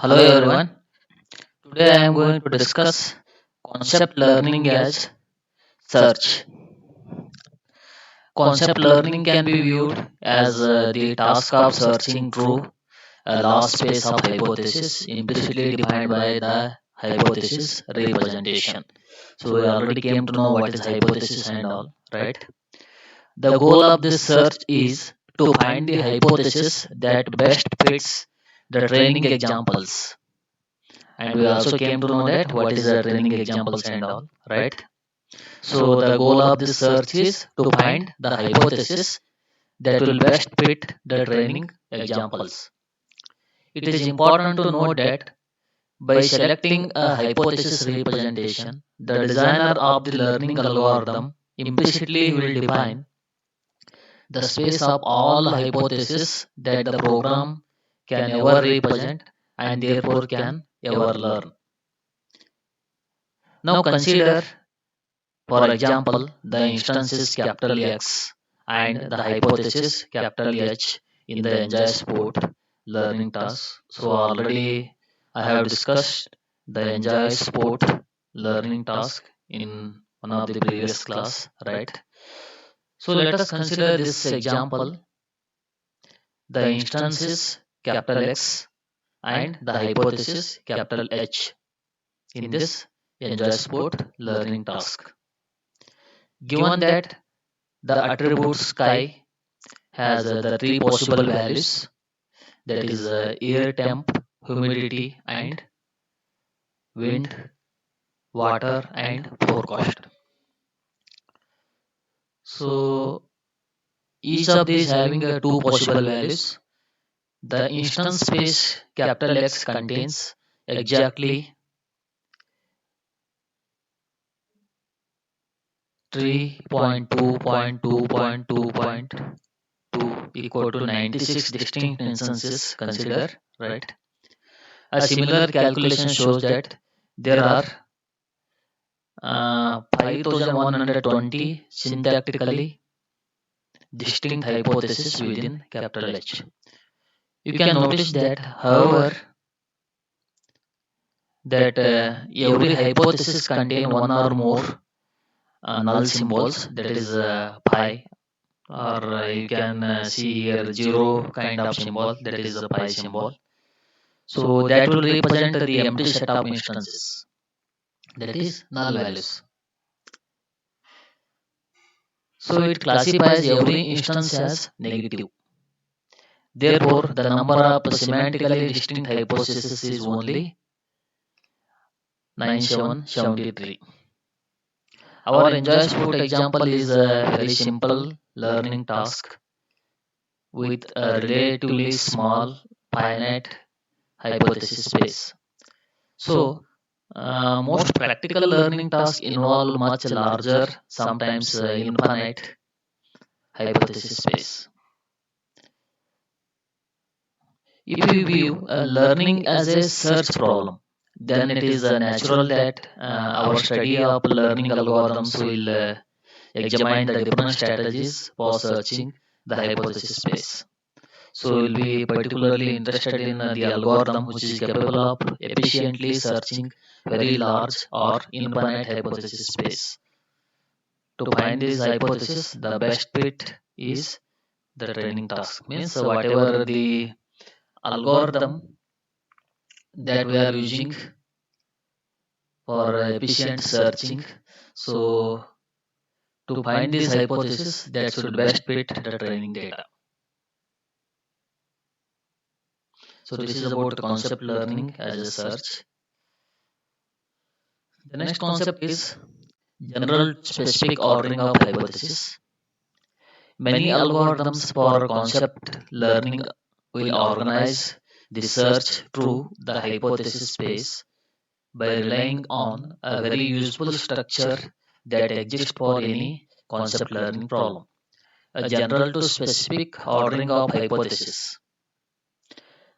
Hello everyone. Today I am going to discuss concept learning as search. Concept learning can be viewed as the task of searching through a large space of hypothesis implicitly defined by the hypothesis representation. So we already came to know what is hypothesis and all, right? The goal of this search is to find the hypothesis that best fits the training examples, and we also came to know that what is the training examples and all, right? So the goal of this search is to find the hypothesis that will best fit the training examples. It is important to note that by selecting a hypothesis representation, the designer of the learning algorithm implicitly will define the space of all hypotheses that the program can ever represent and therefore can ever learn. Now consider, for example, the instances capital X and the hypothesis capital H in the Enjoy Sport learning task. So already I have discussed the Enjoy Sport learning task in one of the previous class, right? So let us consider this example, the instances capital X and the hypothesis capital H in this Enjoy Sport learning task. Given that the attribute sky has the three possible values, that is air temp, humidity, and wind, water, and forecast. So each of these having two possible values. The instance space capital X contains exactly 3.2.2.2.2 equal to 96 distinct instances consider, right? A similar calculation shows that there are 5120 syntactically distinct hypotheses within capital H. You can notice that, however, that every hypothesis contain one or more null symbols, that is pi, or you can see here zero kind of symbol, that is a pi symbol. So that will represent the empty set of instances, that is null values. So it classifies every instance as negative. Therefore, the number of semantically distinct hypotheses is only 9773. Our Enjoy Sport example is a very simple learning task with a relatively small finite hypothesis space. So, most practical learning tasks involve much larger, sometimes infinite hypothesis space. If we view learning as a search problem, then it is natural that our study of learning algorithms will examine the different strategies for searching the hypothesis space. So we'll be particularly interested in the algorithm which is capable of efficiently searching very large or infinite hypothesis space. To find this hypothesis, the best fit is the training task. Means whatever the algorithm that we are using for efficient searching. So to find this hypothesis that should best fit the training data. So this is about concept learning as a search. The next concept is general specific ordering of hypothesis. Many algorithms for concept learning will organize the search through the hypothesis space by relying on a very useful structure that exists for any concept learning problem, a general to specific ordering of hypothesis.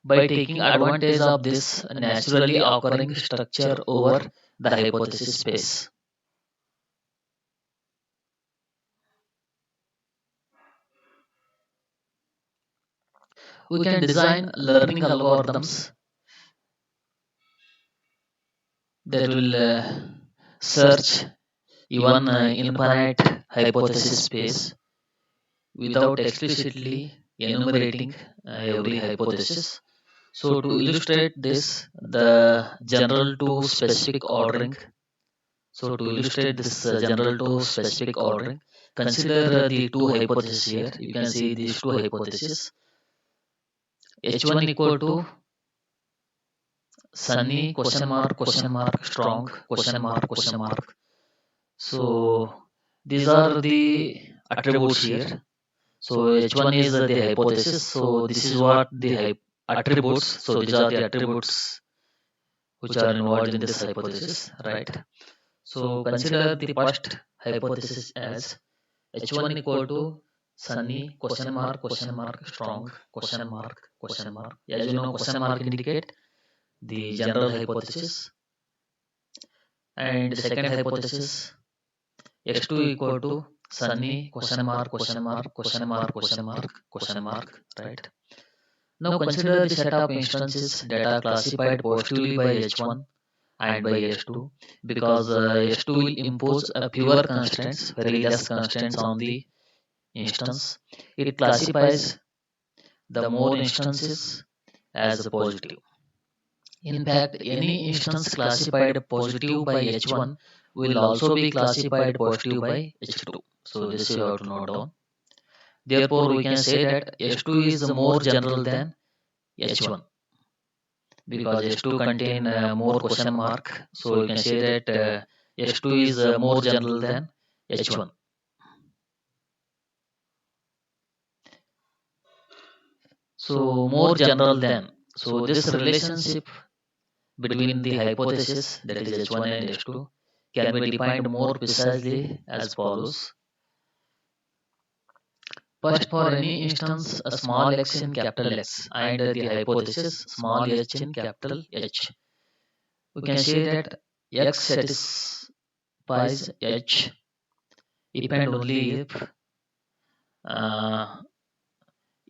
By taking advantage of this naturally occurring structure over the hypothesis space, we can design learning algorithms that will search even infinite hypothesis space without explicitly enumerating every hypothesis. So, to illustrate this, the general to specific ordering. So, to illustrate this general to specific ordering, consider the two hypotheses here. You can see these two hypotheses. H1 equal to sunny question mark strong question mark. So these are the attributes here. So H1 is the hypothesis. So this is what the attributes. So these are the attributes which are involved in this hypothesis, right? So consider the first hypothesis as H1 equal to sunny question mark strong question mark. As you know, question mark indicate the general hypothesis, and the second hypothesis x2 equal to sunny question mark, right? Now consider the set of instances that are classified positively by h1 and by h2, because h2 will impose a fewer constraints, very less constraints on the instance. It classifies the more instances as positive. In fact, any instance classified positive by H1 will also be classified positive by H2. So this you have to note down. Therefore, we can say that H2 is more general than H1 because H2 contain more question mark. So you can say that H2 is more general than H1. So more general than. So this relationship between the hypothesis, that is H1 and H2, can be defined more precisely as follows. First, for any instance, a small x in capital X and the hypothesis small h in capital H, we can say that x satisfies H if and only if uh,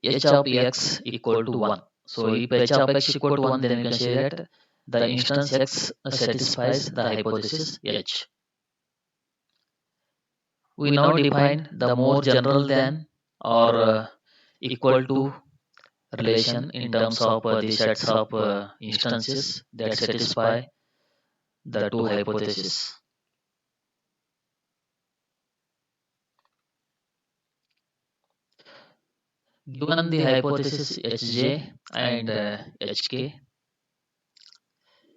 h of x equal to 1. So, if h of x equal to 1, then we can say that the instance x satisfies the hypothesis H. We now define the more general than or equal to relation in terms of the sets of instances that satisfy the two hypotheses. Given the hypothesis Hj and Hk,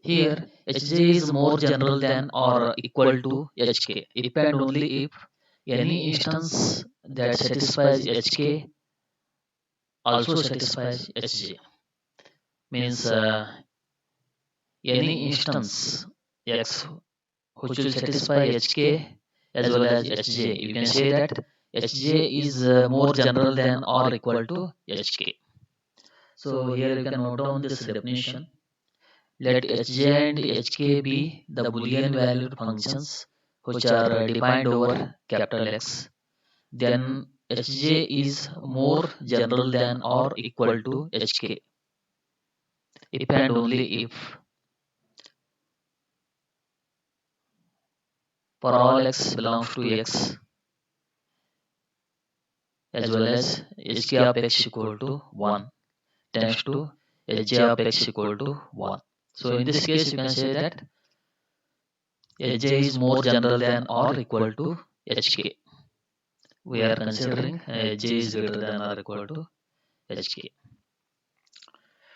here Hj is more general than or equal to Hk if and only if any instance that satisfies Hk also satisfies Hj. Means any instance x which will satisfy Hk as well as Hj. You can say that Hj is more general than or equal to Hk. So here you can note down this definition. Let Hj and Hk be the Boolean valued functions which are defined over capital X. Then Hj is more general than or equal to Hk if and only if for all x belongs to x as well as hk of x equal to 1 tends to hj of x equal to 1. So in this case you can say that hj is more general than or equal to hk. We are considering hj is greater than or equal to hk.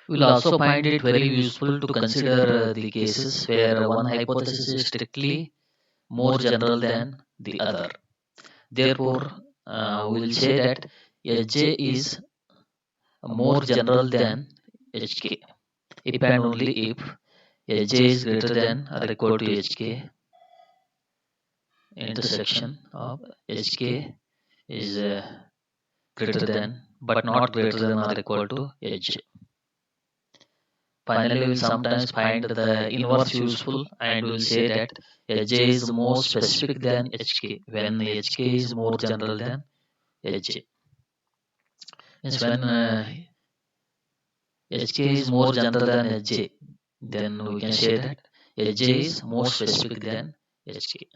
We will also find it very useful to consider the cases where one hypothesis is strictly more general than the other. Therefore, we will say that hj is more general than hk if and only if hj is greater than or equal to hk. Intersection of hk is greater than but not greater than or equal to hj. Finally, we will sometimes find the inverse useful and we will say that hj is more specific than hk when hk is more general than hj. Means when hk is more general than hj, then we can say that Hj is more specific than hk.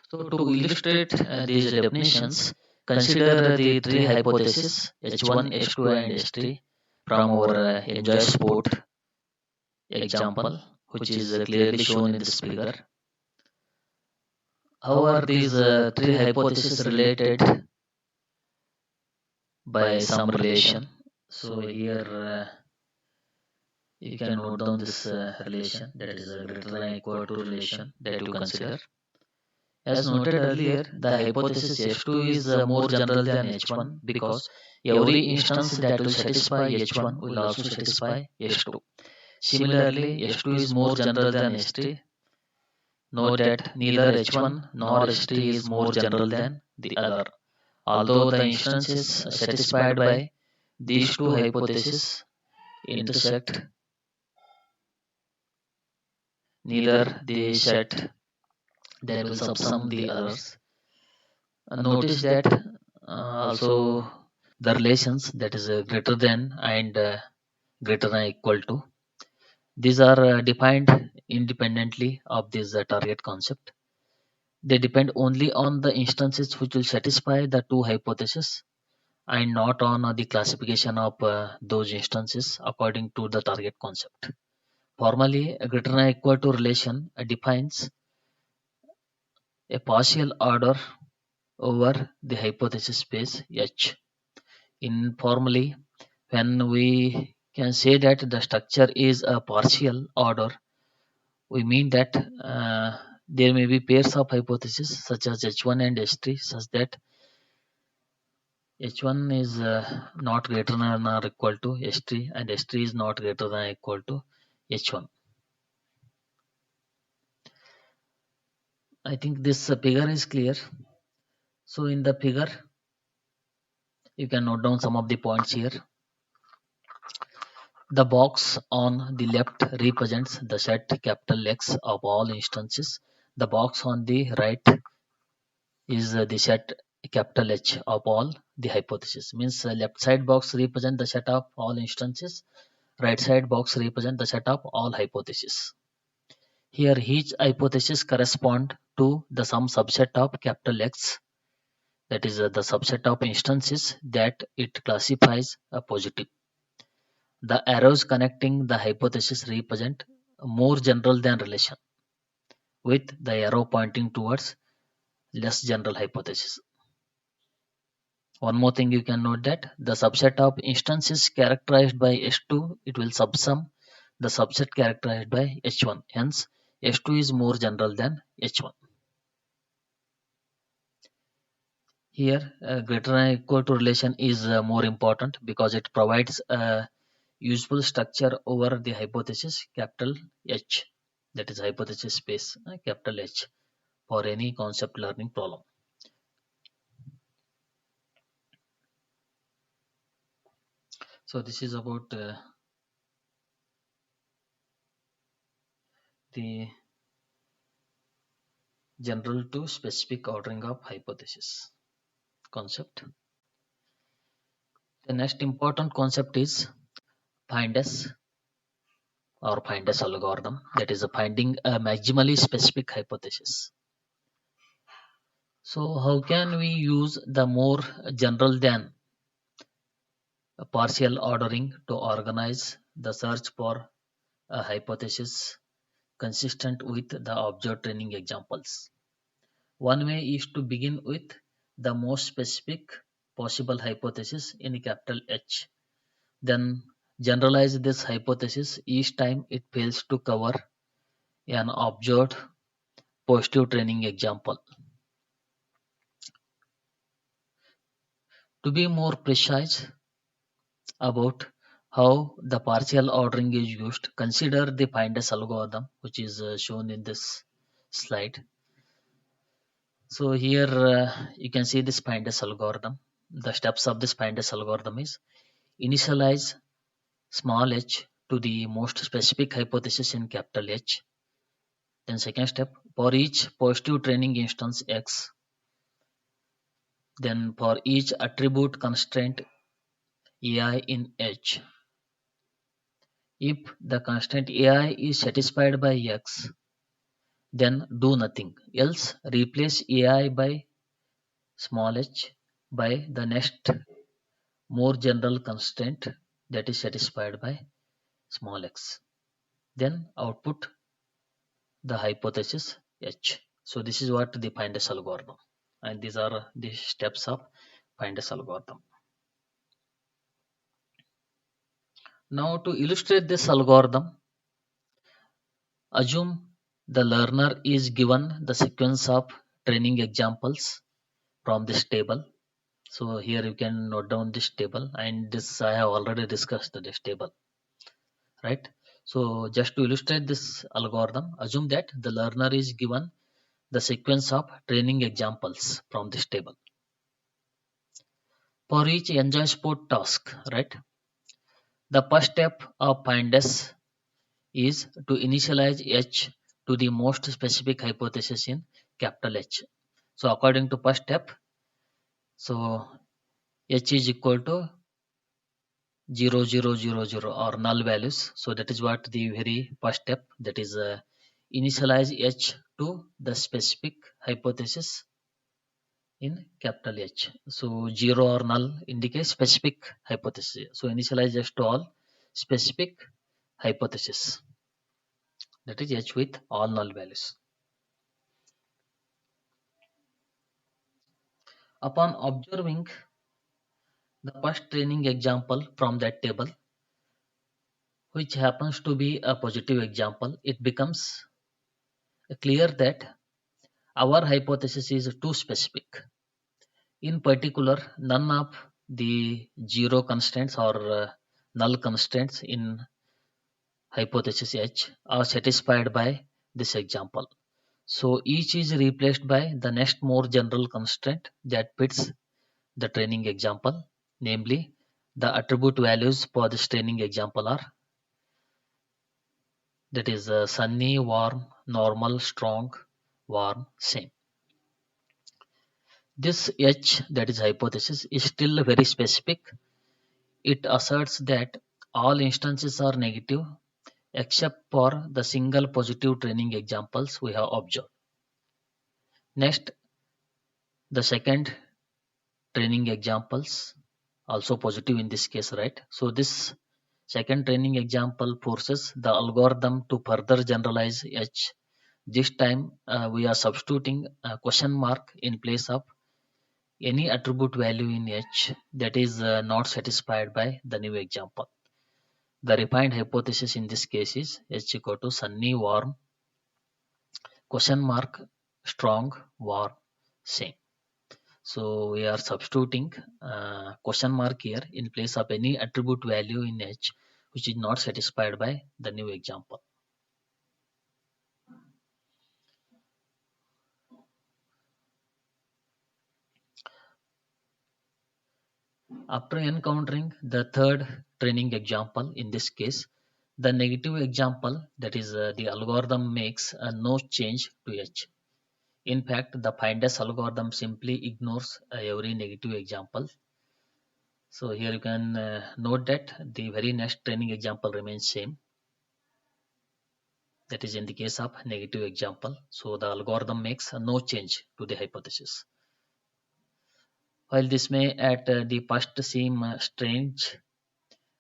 So to illustrate these definitions, consider the three hypotheses H1, H2 and H3 from our Enjoy Sport example, which is clearly shown in this figure. How are these three hypotheses related by some relation? So here you can note down this relation, that is a greater than or equal to relation that you consider. As noted earlier, the hypothesis H2 is more general than H1 because every instance that will satisfy H1 will also satisfy H2. Similarly, H2 is more general than H3. Note that neither H1 nor H3 is more general than the other. Although the instances satisfied by these two hypotheses intersect, neither the set that will subsum the others. Notice that also the relations, that is greater than and greater than equal to, these are defined independently of this target concept. They depend only on the instances which will satisfy the two hypotheses and not on the classification of those instances according to the target concept. Formally, a greater than equal to relation defines a partial order over the hypothesis space H. Informally, when we can say that the structure is a partial order, we mean that there may be pairs of hypotheses such as H1 and H3 such that H1 is not greater than or equal to H3 and H3 is not greater than or equal to H1. I think this figure is clear. So in the figure, you can note down some of the points here. The box on the left represents the set capital X of all instances. The box on the right is the set capital H of all the hypotheses. Means left side box represent the set of all instances, right side box represent the set of all hypotheses. Here each hypothesis correspond to the some subset of capital X, that is the subset of instances that it classifies a positive. The arrows connecting the hypothesis represent more general than relation, with the arrow pointing towards less general hypothesis. One more thing you can note that the subset of instances characterized by H2, it will subsum the subset characterized by H1. Hence, H2 is more general than H1. Here, greater than or equal to relation is more important because it provides a useful structure over the hypothesis capital H, that is hypothesis space capital H, for any concept learning problem. So this is about the general to specific ordering of hypothesis concept. The next important concept is finds or finds algorithm, that is finding a maximally specific hypothesis. So how can we use the more general than partial ordering to organize the search for a hypothesis consistent with the observed training examples? One way is to begin with the most specific possible hypothesis in capital H. Then generalize this hypothesis each time it fails to cover an observed positive training example. To be more precise about how the partial ordering is used, consider the finds algorithm, which is shown in this slide. So here you can see this finds algorithm. The steps of this finds algorithm is initialize small h to the most specific hypothesis in capital H. Then second step, for each positive training instance X, then for each attribute constraint ai in H. If the constant ai is satisfied by x, then do nothing. Else replace ai by small h by the next more general constraint that is satisfied by small x. Then output the hypothesis H. So this is what the Findes algorithm, and these are the steps of Findes algorithm. Now to illustrate this algorithm, assume the learner is given the sequence of training examples from this table. So here you can note down this table, and this I have already discussed this table, right? So just to illustrate this algorithm, assume that the learner is given the sequence of training examples from this table. For each enjoy sport task, right? The first step of Findes is to initialize H to the most specific hypothesis in capital H. So according to first step, so H is equal to 0000 or null values. So that is what the very first step, that is initialize H to the specific hypothesis in capital H. So 0 or null indicates specific hypothesis. So initialize H to all specific hypothesis, that is H with all null values. Upon observing the first training example from that table, which happens to be a positive example, it becomes clear that our hypothesis is too specific. In particular, none of the zero constraints or null constraints in hypothesis H are satisfied by this example. So each is replaced by the next more general constraint that fits the training example, namely the attribute values for this training example are, that is sunny, warm, normal, strong, warm, same. This H, that is hypothesis, is still very specific. It asserts that all instances are negative except for the single positive training examples we have observed. Next, the second training examples also positive in this case, right? So this second training example forces the algorithm to further generalize H. This time we are substituting a question mark in place of any attribute value in H that is not satisfied by the new example. The refined hypothesis in this case is H equal to sunny, warm, question mark, strong, warm, same. So we are substituting question mark here in place of any attribute value in H which is not satisfied by the new example. After encountering the third training example, in this case, the negative example, that is the algorithm makes no change to H. In fact, the Findes algorithm simply ignores every negative example. So here you can note that the very next training example remains same. That is in the case of negative example. So the algorithm makes no change to the hypothesis. While this may at the first seem strange,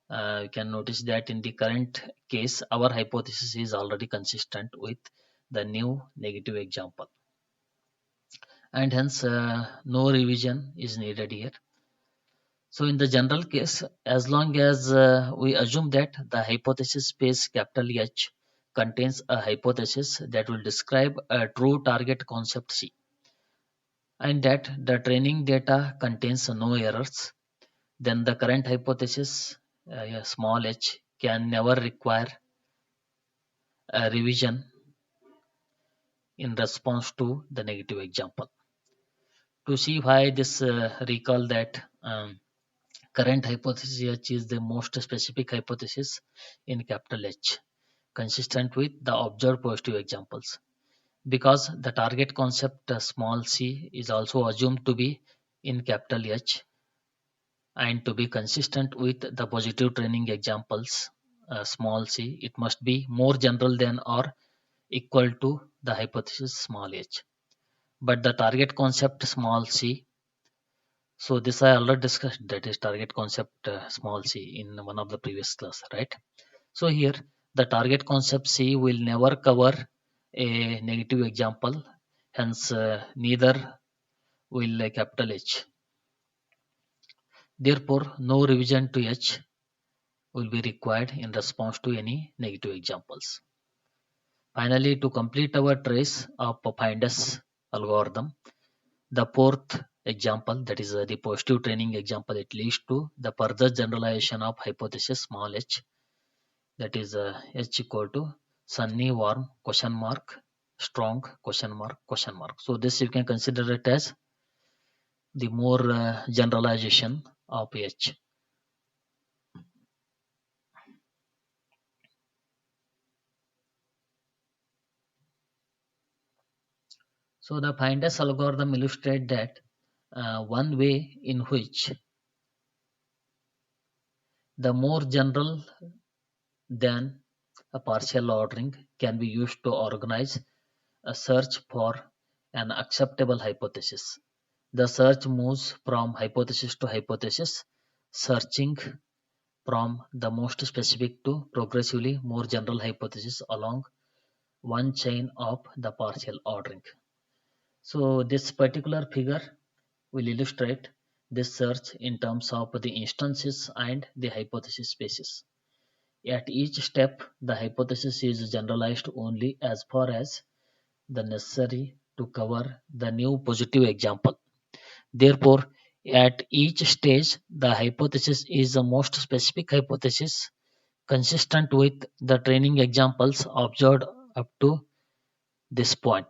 you can notice that in the current case, our hypothesis is already consistent with the new negative example, and hence no revision is needed here. So in the general case, as long as we assume that the hypothesis space capital H contains a hypothesis that will describe a true target concept C, and that the training data contains no errors, then the current hypothesis, yeah, small h, can never require a revision in response to the negative example. To see why this, recall that current hypothesis H is the most specific hypothesis in capital H, consistent with the observed positive examples. Because the target concept small c is also assumed to be in capital H, and to be consistent with the positive training examples small c, it must be more general than or equal to the hypothesis small h. But the target concept small c, so this I already discussed, that is target concept small c in one of the previous class, right? So here the target concept c will never cover a negative example, hence neither will capital H. Therefore no revision to H will be required in response to any negative examples. Finally, to complete our trace of Findus algorithm, the fourth example, that is the positive training example, it leads to the further generalization of hypothesis small h, that is h equal to sunny, warm, question mark, strong, question mark, question mark. So this you can consider it as the more generalization of h. So the Findus algorithm illustrates that one way in which the more general than a partial ordering can be used to organize a search for an acceptable hypothesis. The search moves from hypothesis to hypothesis, searching from the most specific to progressively more general hypothesis along one chain of the partial ordering. So this particular figure will illustrate this search in terms of the instances and the hypothesis spaces. At each step, the hypothesis is generalized only as far as the necessary to cover the new positive example. Therefore, at each stage, the hypothesis is the most specific hypothesis consistent with the training examples observed up to this point.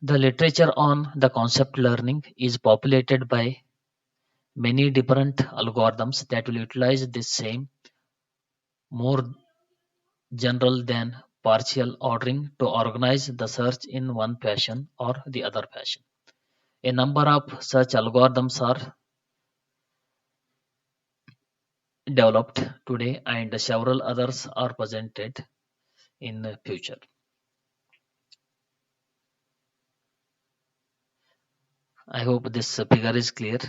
The literature on the concept learning is populated by many different algorithms that will utilize this same more general than partial ordering to organize the search in one fashion or the other fashion. A number of such algorithms are developed today and several others are presented in the future. I hope this figure is clear,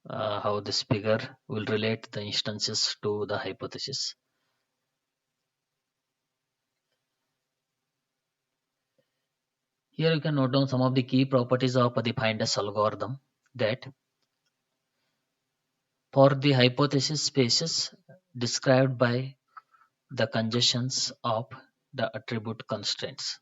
how this figure will relate the instances to the hypothesis. Here you can note down some of the key properties of the Findus algorithm, that for the hypothesis spaces described by the congestions of the attribute constraints.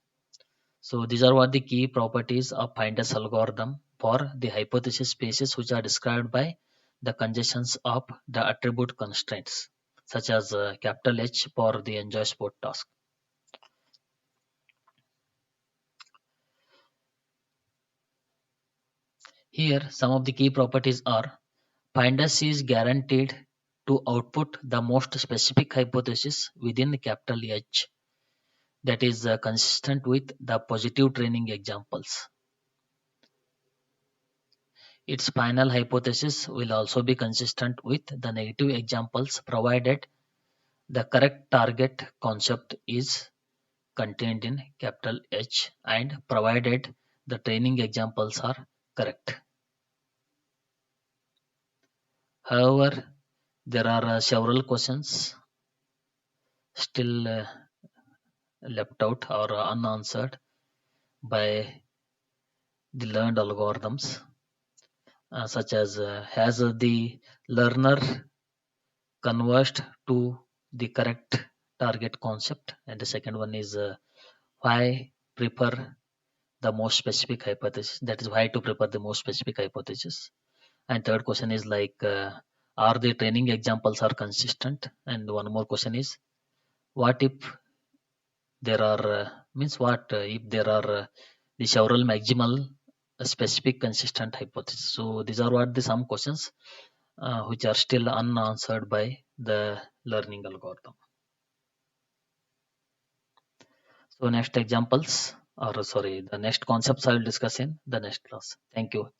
So these are what the key properties of Findus algorithm for the hypothesis spaces which are described by the congestions of the attribute constraints, such as capital H for the enjoy sport task. Here some of the key properties are: Findus is guaranteed to output the most specific hypothesis within capital H, that is consistent with the positive training examples. Its final hypothesis will also be consistent with the negative examples provided the correct target concept is contained in capital H and provided the training examples are correct. However, there are several questions still left out or unanswered by the learned algorithms, such as has the learner converged to the correct target concept, and the second one is why prefer the most specific hypothesis, that is why to prepare the most specific hypothesis. And third question is like are the training examples are consistent, and one more question is what if there are means what if there are the several maximal specific consistent hypothesis. So these are what the some questions which are still unanswered by the learning algorithm. So next examples, or sorry, the next concepts I will discuss in the next class. Thank you.